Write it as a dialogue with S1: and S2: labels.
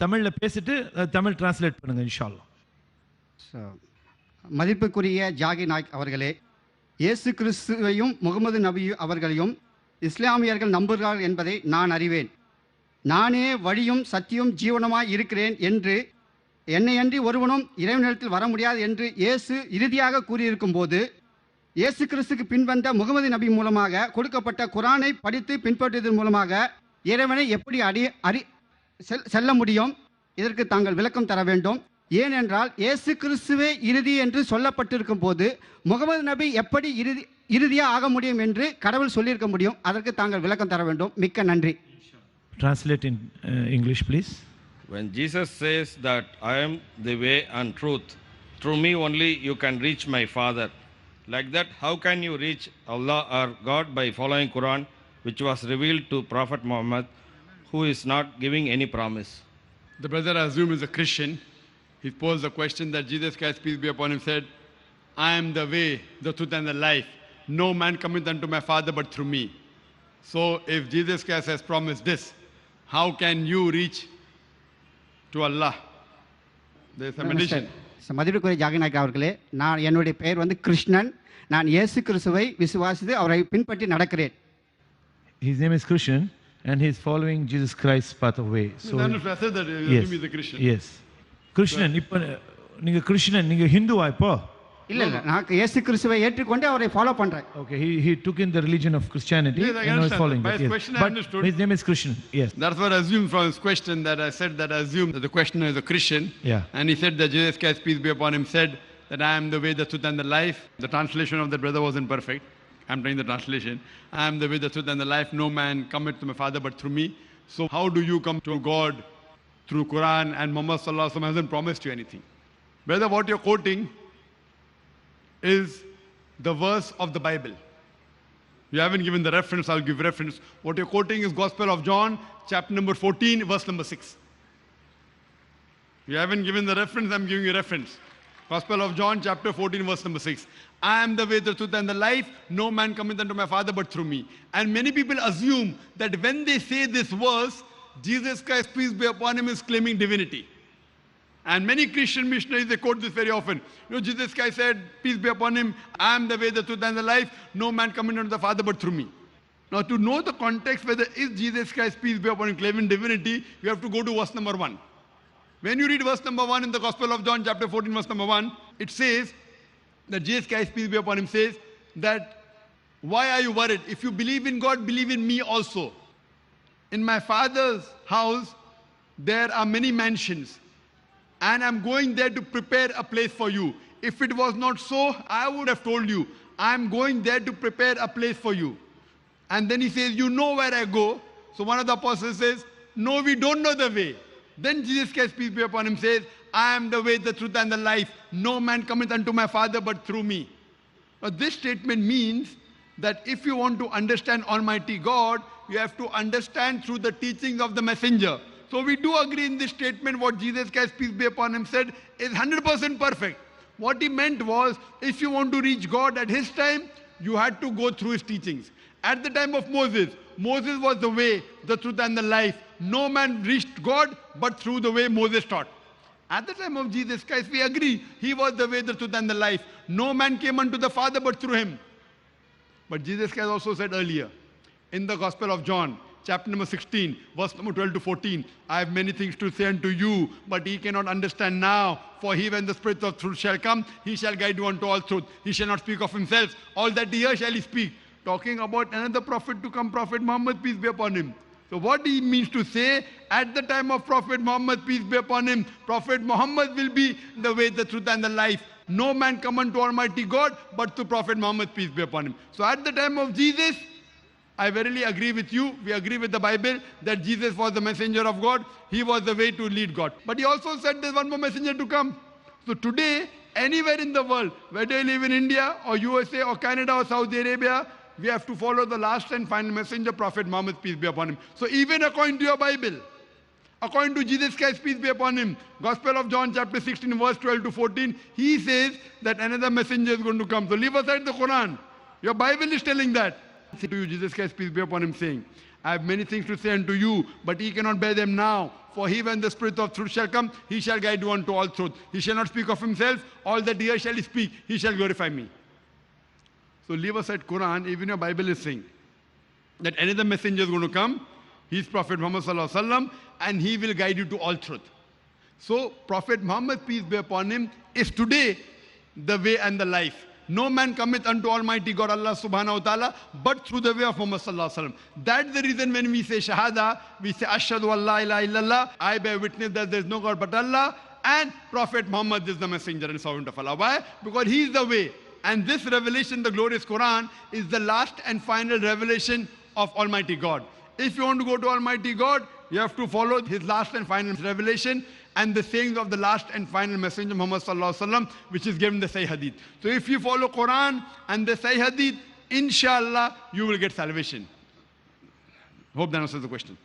S1: தமிழ்ல பேசிட்டு தமிழ் டிரான்ஸ்லேட் பண்ணுங்க இன்ஷா அல்லாஹ்.
S2: மதிப்புக்குரிய ஜாகி நாயக் அவர்களே, இயேசு கிறிஸ்துவையும் முகமது நபி அவர்களையும் இஸ்லாமியர்கள் நம்புகிறார்கள் என்பதை நான் அறிவேன். நானே வழியும் சத்தியும் ஜீவனமாய் இருக்கிறேன் என்று என்னையன்றி ஒருவனும் இறைவனிடத்தில் வர முடியாது என்று இயேசு இறுதியாக கூறியிருக்கும் போது, இயேசு கிறிஸ்துக்கு பின்வந்த முகமது நபி மூலமாக கொடுக்கப்பட்ட குரானை படித்து பின்பற்றுவதன் மூலமாக இறைவனை எப்படி செல்ல முடியும்? இதற்கு தாங்கள் விளக்கம் தர வேண்டும். ஏனென்றால் இயேசு கிறிஸ்துவே இறுதி என்று சொல்லப்பட்டிருக்கும் போது முகமது நபி எப்படி இறுதியாக ஆக முடியும் என்று கடவுள் சொல்லியிருக்க முடியும்? அதற்கு தாங்கள் விளக்கம் தர வேண்டும். மிக்க நன்றி.
S1: Translate in English, please.
S3: When Jesus says that I am the way and truth, through me only you can reach my Father. Like that, how can you reach Allah or God by following Quran, which was revealed to Prophet Muhammad, who is not giving any promise?
S4: The brother, I assume, is a Christian. He posed the question that Jesus Christ, peace be upon him, said, I am the way, the truth and the life. No man cometh unto my Father but through me. So if Jesus Christ has promised this, how can you reach to Allah? There is some addition.
S2: மதிப்புக்குரிய ஜாகி நாயக் அவர்களே, என்னுடைய பெயர் கிருஷ்ணன். நான் இயேசு கிறிஸ்துவை விசுவாசித்து அவரை பின்பற்றி நடக்கிறேன்.
S1: His name is Krishnan and he is following Jesus Christ's path of way.
S4: So I said that he is a Christian.
S1: Yes. Krishnan, இப்போ நீங்க கிருஷ்ணன், நீங்க ஹிந்துவா இப்போ?
S2: இல்ல நான் இயேசு கிறிஸ்துவை ஏற்றுக்கொண்டு அவரை ஃபாலோ பண்றேன்.
S1: Okay, he took in the religion of Christianity and was following
S4: that.
S1: Yes.
S4: Question
S1: But
S4: I understood.
S1: His name is Krishnan. Yes.
S4: That's what I assumed from his question, that I said that I assumed that the questioner is a Christian.
S1: Yeah.
S4: And he said that Jesus Christ, peace be upon him, said that I am the way, the truth and the life. The translation of that brother wasn't perfect. I'm trying the translation. I am the way, the truth and the life. No man cometh to my Father but through me. So how do you come to God? Through Quran, and Muhammad sallallahu alaihi wasallam hasn't promised you anything. Brother, what you're quoting is the verse of the Bible. You haven't given the reference, I'll give reference. What you're quoting is Gospel of John, chapter number 14, verse number 6. You haven't given the reference, I'm giving you reference. Gospel of John, chapter 14, verse number 6. I am the way, the truth and the life. No man cometh unto my Father but through me. And many people assume that when they say this verse, Jesus Christ, peace be upon him, is claiming divinity. And many Christian missionaries, they quote this very often. Jesus Christ said, peace be upon him, I am the way, the truth and the life. No man coming unto the Father but through me. Now to know the context whether is Jesus Christ, peace be upon him, claiming divinity, you have to go to verse number 1. When you read verse number 1 in the Gospel of John, chapter 14, verse number 1, it says that Jesus Christ, peace be upon him, says that, why are you worried? If you believe in God, believe in me also. In my Father's house, there are many mansions. And I'm going there to prepare a place for you. If it was not so, I would have told you, I'm going there to prepare a place for you. And then he says, you know where I go. So one of the apostles says, no, we don't know the way. Then Jesus Christ, peace be upon him, says, I am the way, the truth and the life. No man cometh unto my Father but through me. Now this statement means that if you want to understand Almighty God, you have to understand through the teachings of the messenger. So we do agree in this statement what Jesus Christ, peace be upon him, said is 100% perfect. What he meant was, if you want to reach God at his time, you had to go through his teachings. At the time of Moses, Moses was the way, the truth and the life. No man reached God but through the way Moses taught. At the time of Jesus Christ, we agree, he was the way, the truth and the life. No man came unto the Father but through him. But Jesus Christ also said earlier, in the Gospel of John, chapter number 16, verse number 12 to 14, I have many things to say unto you, but ye cannot understand now. For he, when the Spirit of truth shall come, he shall guide you unto all truth. He shall not speak of himself. All that he hears shall he speak. Talking about another prophet to come, Prophet Muhammad, peace be upon him. So what he means to say, at the time of Prophet Muhammad, peace be upon him, Prophet Muhammad will be the way, the truth and the life. No man come unto Almighty God but to Prophet Muhammad, peace be upon him. So at the time of Jesus, I verily agree with you, we agree with the Bible that Jesus was the messenger of God. He was the way to lead God. But he also said there's one more messenger to come. So today, anywhere in the world, whether you live in India or USA or Canada or Saudi Arabia, we have to follow the last and final messenger, Prophet Muhammad, peace be upon him. So even according to your Bible, according to Jesus Christ, peace be upon him, Gospel of John chapter 16, verse 12 to 14, he says that another messenger is going to come. So leave aside the Quran. Your Bible is telling that. To you, Jesus Christ, peace be upon him, saying, I have many things to say unto you, but ye cannot bear them now. For he, when the Spirit of truth shall come, he shall guide you unto all truth. He shall not speak of himself. All that he shall speak, he shall glorify me. So leave aside Quran, even your Bible is saying that another messenger is going to come. He is Prophet Muhammad sallallahu alaihi wasallam, and he will guide you to all truth. So Prophet Muhammad, peace be upon him, is today the way and the life. No man cometh unto Almighty God, Allah subhanahu wa ta'ala, but through the way of Muhammad sallallahu alaihi wasallam. That's the reason when we say Shahada, we say Ashhadu an la ilaha illallah, I bear witness that there is no God but Allah, and Prophet Muhammad is the messenger and servant of Allah. Why? Because he is the way. And this revelation, the glorious Quran, is the last and final revelation of Almighty God. If you want to go to Almighty God, you have to follow his last and final revelation and the sayings of the last and final messenger Muhammad sallallahu alaihi wasallam, which is given the Sahih Hadith. So if you follow Quran and the Sahih Hadith, inshallah, you will get salvation. Hope that answers the question.